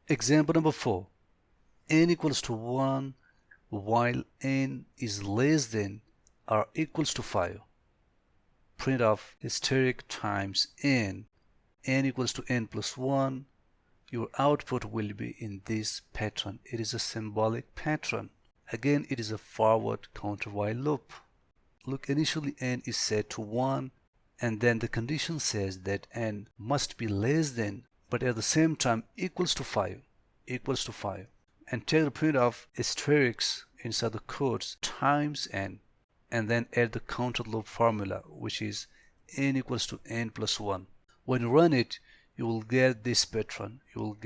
Example number 4. N equals to 1 while n is less than or equals to 5. Print of asterisk times n equals to n plus 1. Your output will be in this pattern. It is a symbolic pattern. Again, it is a forward counter while loop. Look, initially n is set to 1, and then the condition says that n must be less than but at the same time equals to 5. And take the print of asterisk inside the quotes times n, and then add the counter loop formula, which is n equals to n plus 1. When you run it, you will get this pattern. Look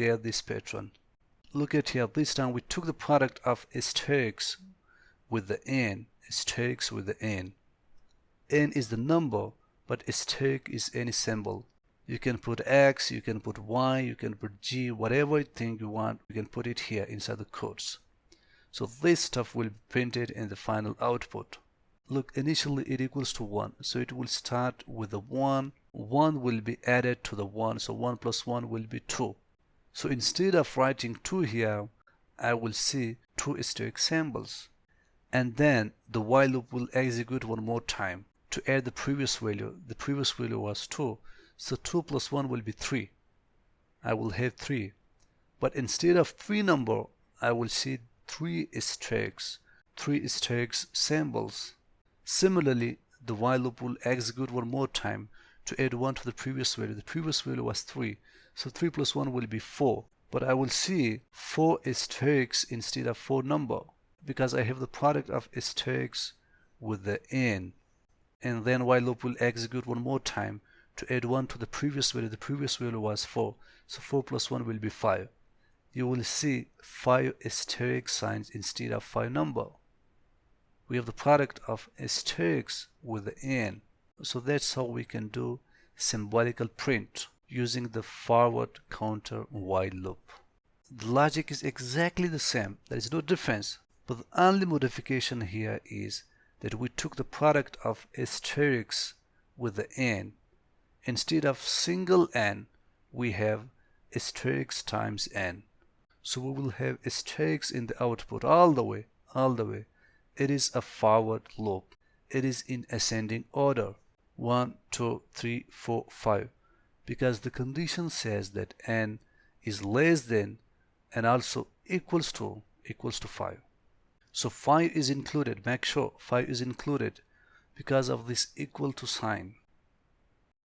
at here, this time we took the product of asterisk with the n. N is the number, but asterisk is any symbol. You can put X, you can put Y, you can put G, whatever you think you want, you can put it here inside the quotes. So this stuff will be printed in the final output. Look, initially it equals to 1, so it will start with the 1. 1 will be added to the 1, so 1 plus 1 will be 2. So instead of writing 2 here, I will see 2 asterisk symbols. And then the while loop will execute one more time to add the previous value. The previous value was 2. So 2 plus 1 will be 3. I will have 3. But instead of 3 number, I will see 3 asterisks symbols. Similarly, the while loop will execute one more time to add 1 to the previous value. The previous value was 3. So 3 plus 1 will be 4. But I will see 4 asterisks instead of 4 number because I have the product of asterisks with the n. And then while loop will execute one more time to add 1 to the previous value. The previous value was 4. So 4 plus 1 will be 5. You will see 5 asterisk signs instead of 5 number. We have the product of asterisks with the n. So that's how we can do symbolical print using the forward counter while loop. The logic is exactly the same. There is no difference. But the only modification here is that we took the product of asterisks with the n. Instead of single n, we have asterisk times n. So we will have asterisks in the output all the way. It is a forward loop. It is in ascending order. 1, 2, 3, 4, 5. Because the condition says that n is less than and also equals to 5. So 5 is included. Make sure 5 is included because of this equal to sign.